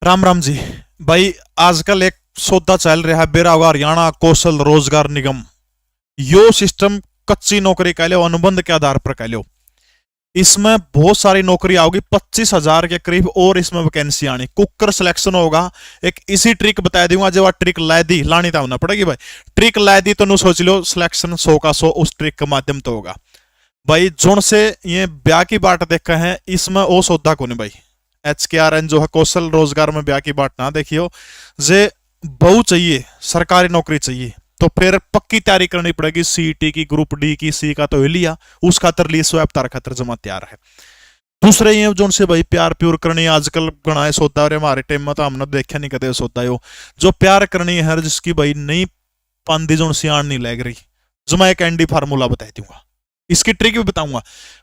राम राम जी। भाई आजकल एक सौदा चल रहा है बेरागा हरियाणा कौशल रोजगार निगम। यो सिस्टम कच्ची नौकरी कह लो, अनुबंध के आधार पर कह लो। इसमें बहुत सारी नौकरी आओगी, 25,000 के करीब और इसमें वैकेंसी आनी। कुकर सिलेक्शन होगा। एक इसी ट्रिक बता दूंगा, जब ट्रिक ला दी लानी तो होना पड़ेगी भाई। ट्रिक ला दी तो नु सोच लो सिलेक्शन 100 का 100 उस ट्रिक के माध्यम तो होगा भाई। जोन से ये ब्याह की बाट देखा है, इसमें वो सौदा को नहीं भाई। HKRN जो है कौशल रोजगार में ब्याह की बात ना देखियो। जे बहु चाहिए, सरकारी नौकरी चाहिए तो फिर पक्की तैयारी करनी पड़ेगी। CET की, ग्रुप डी की, सी का तो लिया, उस खातर लिए स्वैप तार खातर जमा तैयार है। दूसरे ये जो से भाई प्यार प्यूर करनी आजकल गणाए सौदा, और हमारे टाइम में तो हमने देखा नहीं कदे सौदा यो जो प्यार करनी है जिसकी भाई नहीं पांदी जो सियाण नहीं लग रही। जो मैं एक एंडी फार्मूला बता दूंगा, इसकी ट्रिक भी बताऊंगा।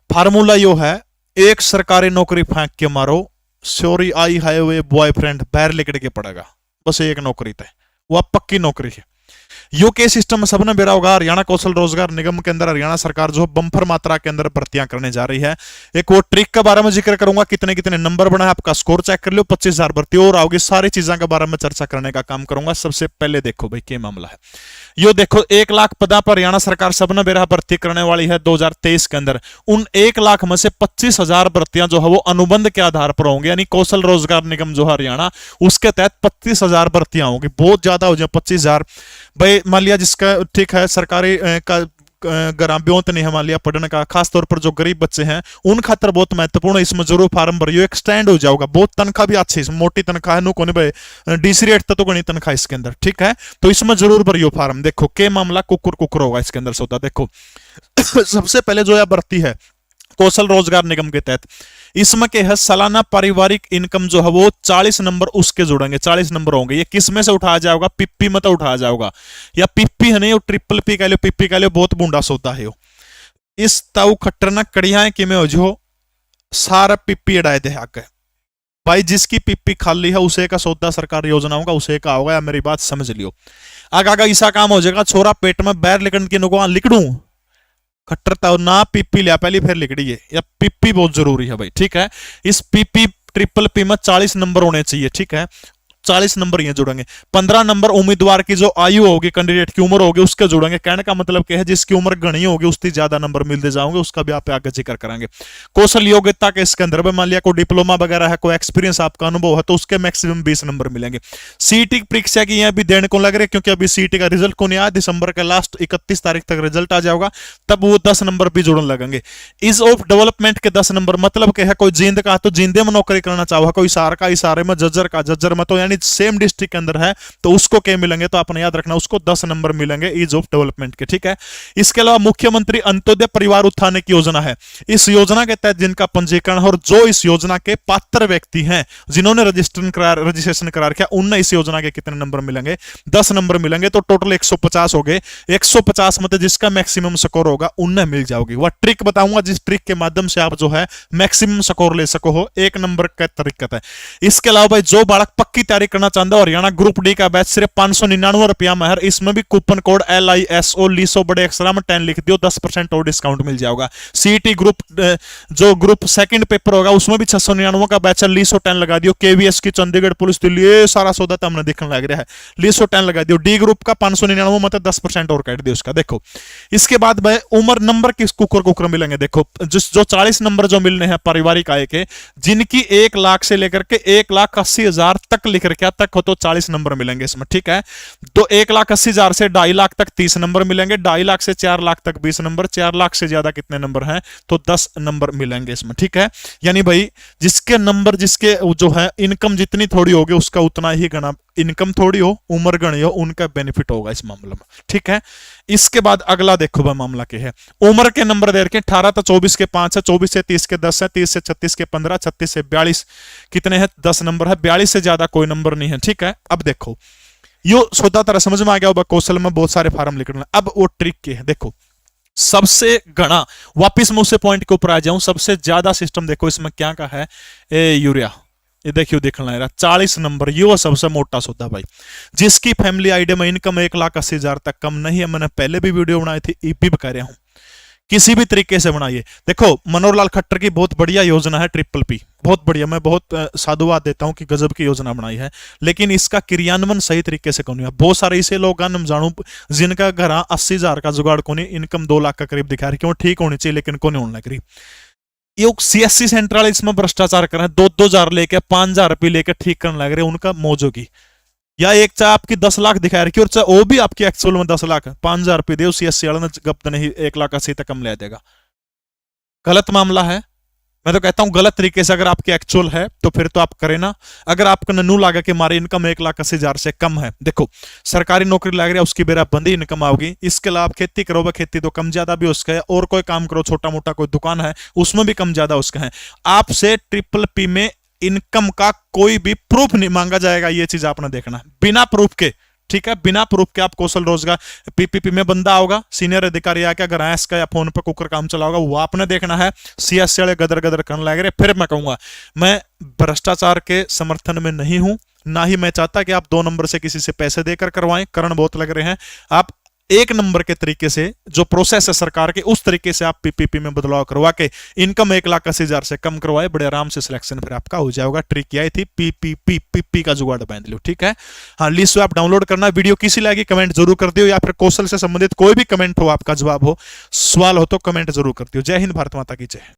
फार्मूला यो है, एक सरकारी नौकरी फेंक के मारो, sorry I have a boyfriend बाहर लिकड़ के पड़ेगा। बस एक नौकरी तय, वह पक्की नौकरी है। यूके सिस्टम में सबने बेरा होगा। हरियाणा कौशल रोजगार निगम के अंदर हरियाणा सरकार जो बम्पर मात्रा के अंदर भर्तियां करने जा रही है। एक वो ट्रिक के बारे में जिक्र करूंगा, कितने कितने नंबर बना है, आपका स्कोर चेक कर लो। 25,000 भर्ती और आओगी, सारी चीजों के बारे में चर्चा करने का काम करूंगा। सबसे पहले देखो भाई क्या मामला है। यो देखो 1 लाख पदा पर हरियाणा सरकार सबने बेरा भर्ती करने वाली है 2023 के अंदर। उन 1 लाख में से 25,000 भर्तियां जो है वो अनुबंध के आधार पर होंगी, यानी कौशल रोजगार निगम जो है हरियाणा उसके तहत 25,000 भर्तियां होंगी। बहुत ज्यादा हो जाए 25,000 भाई। मान लिया जिसका ठीक है सरकारी का ग्राम्यों नहीं है, मान लिया पढ़ने का, खासतौर पर जो गरीब बच्चे हैं उन खातर बहुत महत्वपूर्ण है। इसमें जरूर फार्म भरियो, एक्सटेंड हो जाओगा। बहुत तनख्वाह भी अच्छी, मोटी तनख्वाह है, नु कोनी भाई DC रेट तो कोनी तनख्वाह इसके अंदर, ठीक है। तो इसमें जरूर भरियो फार्म। देखो के मामला कुकुर कुकुर होगा इसके अंदर सौदा। देखो सबसे पहले जो है भर्ती है कौशल रोजगार निगम के तहत, इसमें के है सालाना पारिवारिक इनकम जो है वो 40 नंबर उसके जुड़ेंगे, 40 नंबर होंगे। ये किस में से उठाया जाएगा? पिप्पी में तो उठाया जाएगा, या पिप्पी है नहीं, वो ट्रिपल पी कह लो, पिप्पी कह लो, बहुत बूंदा सौदा है। इस ताऊ खट्टरना कड़िया कि में हो जो सारा पिप्पी अड़ाए दे आगे भाई। जिसकी पिप्पी खाली है उसे का सौदा सरकार योजनाओं का उसे का होगा, या मेरी बात समझ लियो। आगा आगा ऐसा काम हो जाएगा, छोरा पेट में बैर लिकड़ के नुको लिकड़ू खट्टरता ना पिप्पी लिया पहली फिर लिकड़ी है, या पिप्पी बहुत जरूरी है भाई, ठीक है। इस पिप्पी ट्रिपल पी में 40 नंबर होने चाहिए, ठीक है। 40 नंबर ये जुड़ेंगे। 15 नंबर उम्मीदवार की जो आयु होगी, कैंडिडेट की उम्र होगी, उसके जुड़ेंगे। कहने का मतलब क्या है, जिसकी उम्र घनी होगी उसकी ज्यादा नंबर मिलते जाओगे, उसका भी आप आगे जिक्र करेंगे। कौशल योग्यता के इसके अंदर मान लिया कोई डिप्लोमा वगैरह है, कोई एक्सपीरियंस आपका अनुभव है, तो उसके मैक्सिमम 20 नंबर मिलेंगे। CET परीक्षा की अभी देने को लग रहे, क्योंकि अभी CET का रिजल्ट को नहीं आया, दिसंबर के लास्ट 31 तारीख तक रिजल्ट आ जाएगा, तब वो 10 नंबर भी जुड़ने लगेंगे। इज ऑफ डेवलपमेंट के 10 नंबर मतलब क्या है, कोई जींद का तो जींदे में नौकरी करना चाहो, कोई इसार का इसारे में, जज्जर का जज्जर में, तो यानी सेम डिस्ट्रिक्ट के अंदर है तो उसको क्या मिलेंगे, तो आपने याद रखना उसको 10 नंबर मिलेंगे ईज ऑफ डेवलपमेंट के, ठीक है। इसके अलावा मुख्यमंत्री अंत्योदय परिवार उत्थान की योजना है। इस योजना के तहत जिनका पंजीकरण और जो इस योजना के पात्र व्यक्ति हैं, जिन्होंने रजिस्ट्रेशन करा रखा, उनने इस योजना के कितने नंबर मिलेंगे? 10 नंबर मिलेंगे। तो टोटल 150 हो गए। 150 में जिसका मैक्सिमम स्कोर होगा उन्हें मिल जाओगी। वह ट्रिक बताऊंगा जिस ट्रिक के माध्यम से आप जो है मैक्सिमम स्कोर ले सको हो, 1 नंबर का तरीका है। इसके अलावा भाई जो बालक पक्की तैयारी करना चाहता है, हरियाणा ग्रुप डी का बैच सिर्फ 599 रुपया में है। इसमें भी कूपन कोड LISO लीसो बड़े अक्षर में 10 लिख दियो, 10% और डिस्काउंट मिल जाएगा। CET ग्रुप जो ग्रुप सेकंड पेपर होगा उसमें भी 699 का बैच है, लीसो 10 लगा दियो। KVS की चंडीगढ़ पुलिस दिल्ली, ये सारा सौदा तो हमने दिखने लग रहा है, लीसो 10 लगा दियो। डी ग्रुप का 599 मतलब 10% और काट दियो उसका। देखो इसके बाद भाई उम्र नंबर किस कुकर कुकर मिलेंगे। देखो जो 40 नंबर जो मिलने हैं पारिवारिक आय के, जिनकी 1 लाख से लेकर के 1,80,000 तक लिख रखा तक हो, तो 40 नंबर मिलेंगे इसमें, ठीक है। तो 1,80,000 से 2.5 लाख तक 30 नंबर मिलेंगे, 2.5 लाख से 4 लाख तक 20 नंबर, 4 लाख से ज्यादा कितने नंबर हैं, तो 10 नंबर मिलेंगे इसमें, ठीक है। यानी भाई जिसके नंबर, जिसके जो है इनकम जितनी थोड़ी होगी उसका उतना ही गणा, इनकम थोड़ी हो उम्र गणी हो उनका बेनिफिट होगा इस मामले में, ठीक है। इसके बाद अगला देखो भाई मामला क्या है। उम्र के नंबर दे रखे 18 तो 24 के 5 है, 24 से 30 के 10 है, 30 से 36 के 15, 36 से 42 कितने हैं, 10 नंबर है। 42 से ज्यादा कोई नंबर नहीं है, ठीक है। अब देखो यो सौदा तरह समझ में आ गया होगा। कौशल में बहुत सारे फार्म लिखना। अब वो ट्रिक के है, देखो सबसे घना, वापिस मैं उसे पॉइंट के ऊपर आ जाऊं, सबसे ज्यादा सिस्टम देखो इसमें क्या का है, यूरिया। ये देखियो दिखना है 40 नंबर, ये सबसे मोटा सौदा भाई। जिसकी फैमिली आईडी में इनकम 1,80,000 तक कम नहीं है, मैंने पहले भी वीडियो बनाई थी, भी बता रहा हूं किसी भी तरीके से बनाइए। देखो मनोहर लाल खट्टर की बहुत बढ़िया योजना है ट्रिपल पी, बहुत बढ़िया, मैं बहुत साधुवाद देता हूं कि गजब की योजना बनाई है, लेकिन इसका क्रियान्वयन सही तरीके से कौन है। बहुत सारे ऐसे लोग हम जानू जिनका घर 80,000 का जुगाड़ को नहीं, इनकम 2 लाख का करीब दिखा रही, क्यों ठीक होनी चाहिए लेकिन कौन होने लग रही। ये सीएससी सेंट्रल इसमें भ्रष्टाचार कर रहे हैं, 2,000 लेके 5,000 रुपये लेके ठीक करने लग रहे, उनका मौजों की। या एक चाहे आपकी 10 लाख दिखा रखी और चाहे वो भी आपकी एक्चुअल में 10 लाख, 5,000 रुपये दे सीएससी वाला ने गप नहीं 1,80,000 तक कम ले देगा। गलत मामला है। मैं तो कहता हूं गलत तरीके से अगर आपकी एक्चुअल है तो फिर तो आप करें ना। अगर आपको नन्नू लागा कि हमारी इनकम 1,80,000 से कम है, देखो सरकारी नौकरी लग रही है उसकी बेराबंदी इनकम आओगी, इसके अलावा खेती करोगे, खेती तो कम ज्यादा भी उसका है, और कोई काम करो छोटा मोटा कोई दुकान है उसमें भी कम ज्यादा उसका है। आपसे ट्रिपल पी में इनकम का कोई भी प्रूफ नहीं मांगा जाएगा, ये चीज आपने देखना, बिना प्रूफ के, ठीक है, बिना प्रूफ के आप कौशल रोजगार पीपीपी में बंदा होगा, सीनियर अधिकारी आके अगर ऐस का या फोन पे कुकर काम चला होगा, वो आपने देखना है। सीएससी वाले गदर गदर करने लग रहे, फिर मैं कहूंगा मैं भ्रष्टाचार के समर्थन में नहीं हूं, ना ही मैं चाहता कि आप 2 नंबर से किसी से पैसे देकर करवाएं, करण बहुत लग रहे हैं। आप 1 नंबर के तरीके से जो प्रोसेस है सरकार के, उस तरीके से आप पीपीपी में बदलाव करवा के इनकम 1,80,000 से कम करवाए, बड़े आराम से सिलेक्शन फिर आपका हो जाएगा। ट्रिक यही थी, पीपीपी का जुगाड़ बांध लो, ठीक है। हाँ, लिस्ट आप डाउनलोड करना। वीडियो किसी लगी कमेंट जरूर कर दियो, या फिर कौशल से संबंधित कोई भी कमेंट हो, आपका जवाब हो, सवाल हो तो कमेंट जरूर कर दियो। जय हिंद, भारत माता की जय।